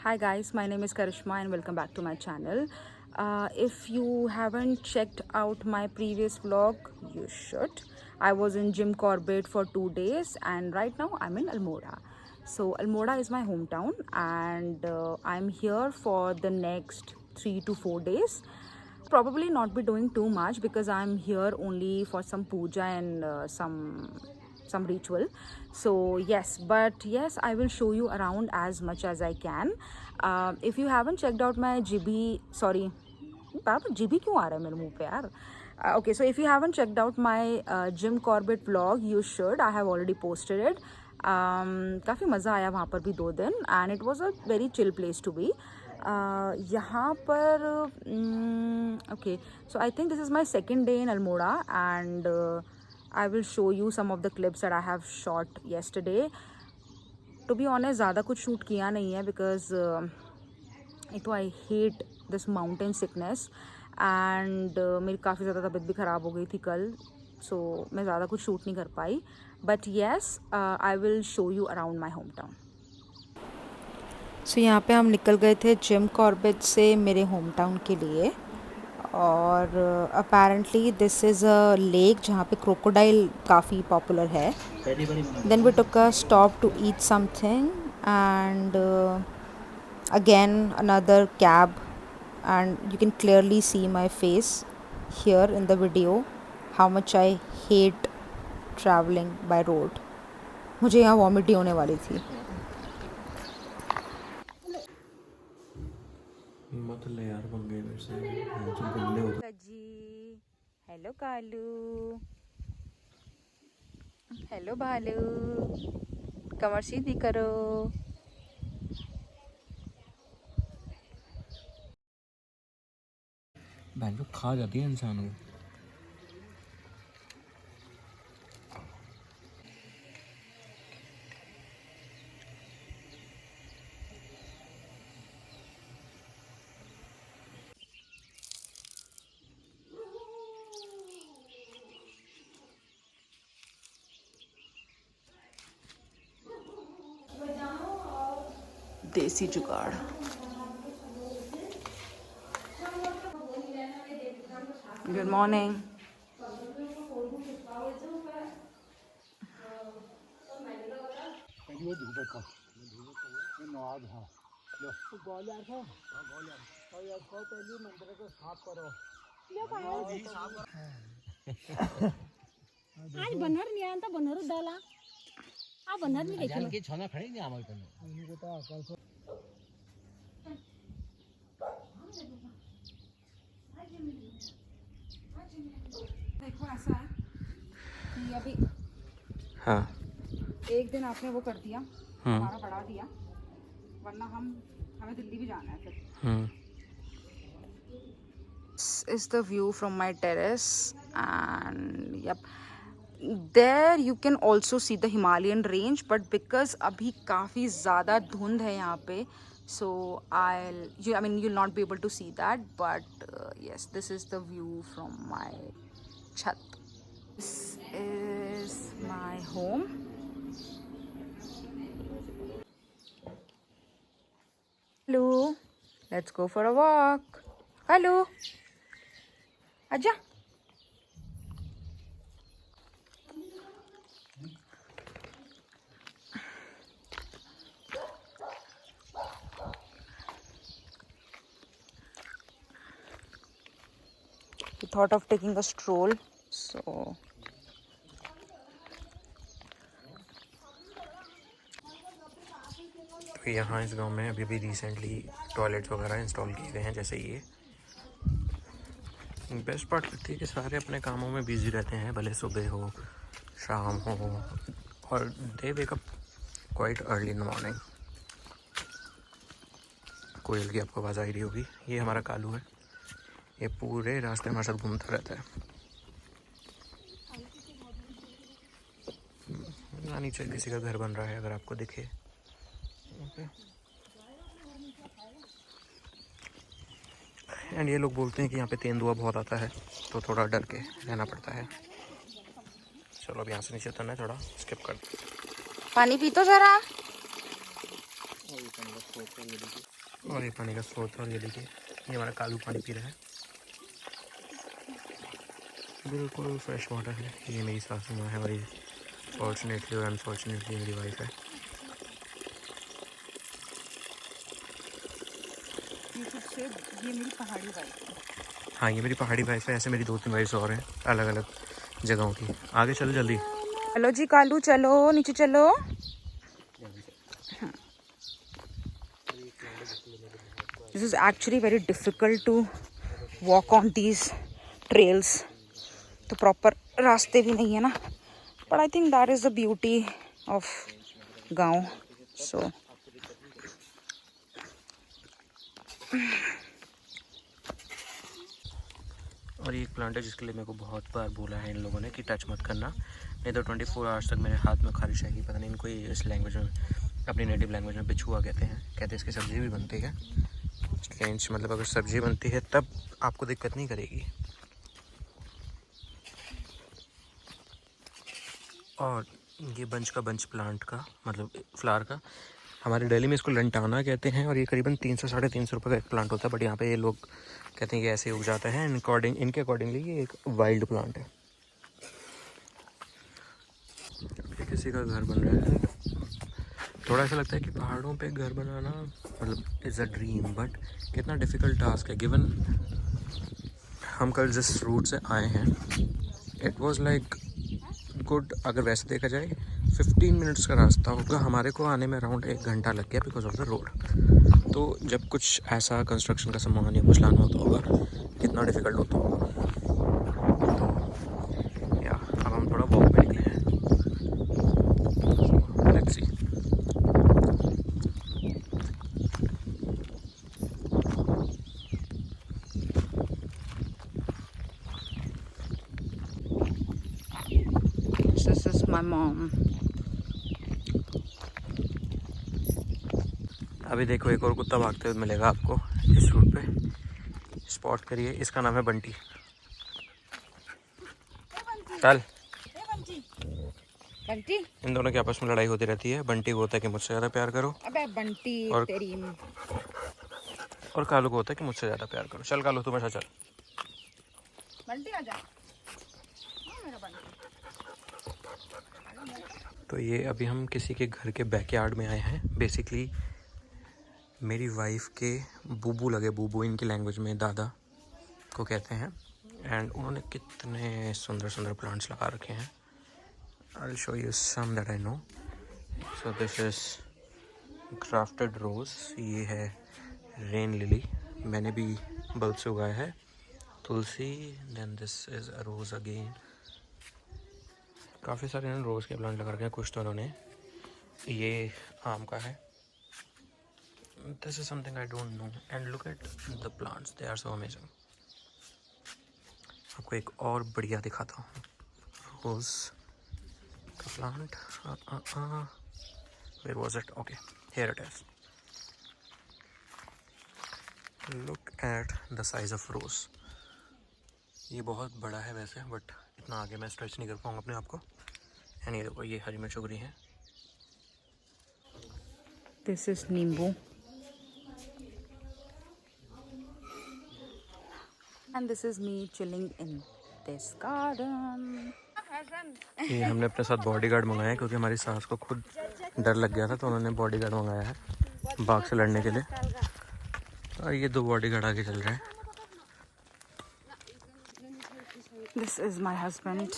Hi guys, my name is Karishma and welcome back to my channel. If you haven't checked out my previous vlog, you should. I was in Jim Corbett for 2 days and right now I'm in Almora. So Almora is my hometown and I'm here for the next 3 to 4 days. Probably not be doing too much because I'm here only for some puja and some ritual. So yes, but yes, I will show you around as much as I can. If you haven't checked out my GB, sorry, GB क्यों आ रहा है मेरे मुंह पे यार? Okay, so if you haven't checked out my Jim Corbett vlog, you should. I have already posted it. काफ़ी मज़ा आया वहाँ पर भी 2 दिन and it was a very chill place to be. यहाँ पर okay, so I think this is my second day in Almora and I will show you some of the clips that I have shot yesterday. To be honest, ज़्यादा कुछ shoot किया नहीं है because एक तो I hate this mountain sickness and मेरी काफ़ी ज़्यादा तबीयत भी ख़राब हो गई थी कल, सो मैं ज़्यादा कुछ शूट नहीं कर पाई. But yes, I will show you around my home town. So यहाँ पे हम निकल गए थे जिम कॉर्बेट से मेरे होम टाउन के लिए और apparently this is a lake जहाँ पे क्रोकोडाइल काफ़ी पॉपुलर है. Then we took a stop to eat something and again another cab, and you can clearly see my face here in the video how much I hate traveling by road. मुझे यहाँ vomit ही होने वाली थी. मत ले यार पंगे मेरे से, जो गंदे होते जी, हेलो कालू, हेलो भालू, कमर सीधी करो. बहन जो खा जाती है इंसान को. देसी जुगाड़. Good morning. आज बनर नहीं आता, बनर डाला आ बनर नहीं देखिए के छना खड़े नहीं आमल करने देखो ऐसा है कि अभी हाँ एक दिन आपने वो कर दिया, हमारा बढ़ा दिया, वरना हमें दिल्ली भी जाना है फिर. This is the view from my terrace and yep, there you can also see the Himalayan range, but because अभी काफ़ी ज़्यादा धुंध है यहाँ पे, so you'll not be able to see that, but yes, this is the view from my chat. This is my home. Hello, let's go for a walk. Hello, आजा. We thought of taking a stroll, so तो यहाँ इस गांव में अभी भी recently toilets वगैरह install किए गए हैं. जैसे ये बेस्ट पार्ट लगती है कि सारे अपने कामों में बिजी रहते हैं, भले सुबह हो शाम हो, और they wake up quite early in the morning. कोयल की आपको आवाज़ आ रही होगी. ये हमारा कालू है, ये पूरे रास्ते हमारे साथ घूमता रहता है. यहाँ नीचे किसी का घर बन रहा है अगर आपको दिखे. ओके. एंड ये लोग बोलते हैं कि यहाँ पे तेंदुआ बहुत आता है, तो थोड़ा डर के रहना पड़ता है. चलो अब यहाँ से नीचे उतरना है, थोड़ा स्किप कर. पानी पी तो जरा. और ये पानी का स्रोत है। और ये देखिए, ये हमारा कालू पानी पी रहा है, बिल्कुल फ्रेश वाटर है। ये मेरी सासू माँ है और ये फॉर्चुनेटली और अनफॉर्चुनेटली मेरी वाइफ है। ये मेरी पहाड़ी वाइफ है। हाँ, ये मेरी पहाड़ी वाइफ है। ऐसे मेरी 2-3 वाइफ्स और हैं अलग अलग जगहों की। आगे चलो जल्दी। चलो जी कालू, चलो नीचे चलो। This is actually very difficult to walk on these trails. तो प्रॉपर रास्ते भी नहीं है ना, but I think that is the beauty of गांव। सो और ये एक प्लांट है जिसके लिए मेरे को बहुत बार बोला है इन लोगों ने कि टच मत करना, नहीं तो 24 आवर्स तक मेरे हाथ में खारिश आएगी। पता नहीं इनको इस लैंग्वेज में, अपनी नेटिव लैंग्वेज में बिछुआ कहते हैं इसकी सब्ज़ी भी बनती है। स्ट्रेंज, मतलब अगर सब्ज़ी बनती है तब आपको दिक्कत नहीं करेगी। और ये बंच प्लांट का मतलब फ्लावर का, हमारे दिल्ली में इसको लंटाना कहते हैं। और ये करीबन 300-350 रुपये का एक प्लांट होता है, बट यहाँ पे ये लोग कहते हैं कि ऐसे उग जाता है। इनके अकॉर्डिंगली ये एक वाइल्ड प्लांट है। ये किसी का घर बन रहा है। थोड़ा ऐसा लगता है कि पहाड़ों पे घर बनाना मतलब इज़ अ ड्रीम, बट कितना डिफ़िकल्ट टास्क है। गिवन हम कल जिस रूट से आए हैं, इट वाज लाइक गुड, अगर वैसे देखा जाए 15 मिनट्स का रास्ता होगा, हमारे को आने में अराउंड 1 घंटा लग गया बिकॉज ऑफ द रोड। तो जब कुछ ऐसा कंस्ट्रक्शन का सामान या कुछ लाना होता होगा, कितना डिफ़िकल्ट होता होगा। तो या अब हम थोड़ा वॉक पे निकले हैं। Let's see. This is my mom. अभी देखो एक और कुत्ता भागते हुए मिलेगा आपको इस रूट पे। स्पॉट करिए, इसका नाम है बंटी। चल। बंटी, इन दोनों की आपस में लड़ाई होती रहती है। बंटी को होता है कि मुझसे ज़्यादा प्यार करो, अबे बंटी और तेरी। और कालू को होता है कि मुझसे ज़्यादा प्यार करो। चल कालू, तू मेरे साथ चल। बंटी आजा। मेरा बंटी। तो ये अभी हम किसी के घर के बैकयार्ड में आए हैं। बेसिकली मेरी वाइफ के बूबू लगे, बूबू इनकी लैंग्वेज में दादा को कहते हैं। एंड उन्होंने कितने सुंदर सुंदर प्लांट्स लगा रखे हैं। I'll show you some that I know. So this is grafted rose, ये है रेन लिली, मैंने भी बल्ब से उगाया है। तुलसी, then this is a rose again. काफ़ी सारे इन्होंने रोज़ के प्लांट लगा रखे हैं। कुछ तो इन्होंने, ये आम का है। This is something I don't know. And look at the plants, they are so amazing. आपको एक और बढ़िया दिखाता हूँ, रोज़ का plant. Where was it? Okay, here it is. Look at the size of rose. ये बहुत बड़ा है वैसे, बट इतना आगे मैं स्ट्रेच नहीं कर पाऊँगा अपने आप को। एंड ये देखो, ये हरी मिर्च उग रही है। दिस इज नींबू and this is me chilling in this garden. ये हमने अपने साथ बॉडीगार्ड मंगाया है क्योंकि हमारी सास को खुद डर लग गया था, तो उन्होंने बॉडीगार्ड मंगाया है बाघ से लड़ने के लिए। और ये 2 बॉडीगार्ड आगे चल रहे हैं। This is my husband.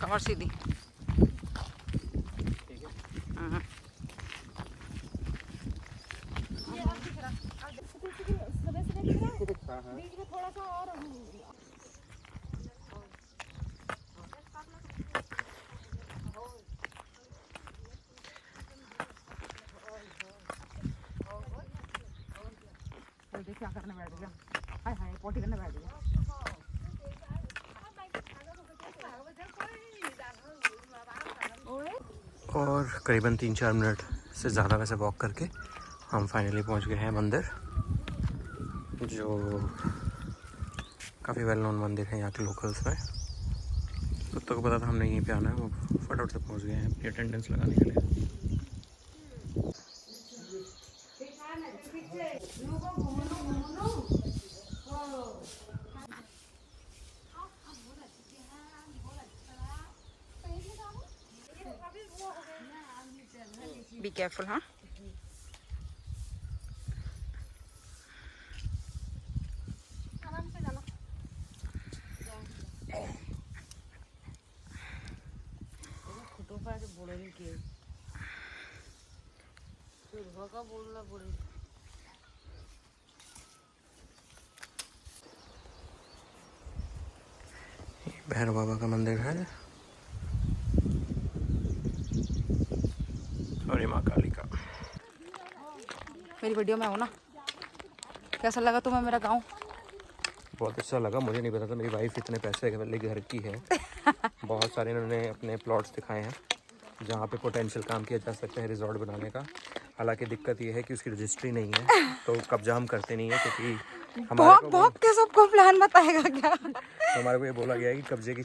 कमर सीधी। बीच में थोड़ा सा और देख क्या करने बैठ गया। हाय हाय, पोटी करने बैठ गया। और करीबन 3-4 मिनट से ज़्यादा वैसे वॉक करके हम फाइनली पहुंच गए हैं मंदिर, जो काफ़ी वेल नोन मंदिर है यहाँ के लोकल्स में। कुत्तों को पता था हमने यहीं पे आना है, वो फटाफट से पहुंच गए हैं अपनी अटेंडेंस लगाने के लिए। बी केयरफुल, हाँ। भैरव बाबा का मंदिर है और ये माँ काली का। मेरी वीडियो में हो ना। कैसा लगा तुम्हें मेरा गांव? बहुत अच्छा लगा। मुझे नहीं पता था मेरी वाइफ इतने पैसे वाले घर की है। बहुत सारे इन्होंने अपने प्लॉट्स दिखाए हैं जहाँ पे पोटेंशियल काम किया जा सकता है रिजॉर्ट बनाने का। हालांकि दिक्कत ये है कि उसकी रजिस्ट्री नहीं है, तो कब्जा हम करते नहीं है क्योंकि हमारे को भौंक के सबको प्लान बताएगा क्या? हमारे को ये बोला गया है कि कब्जे की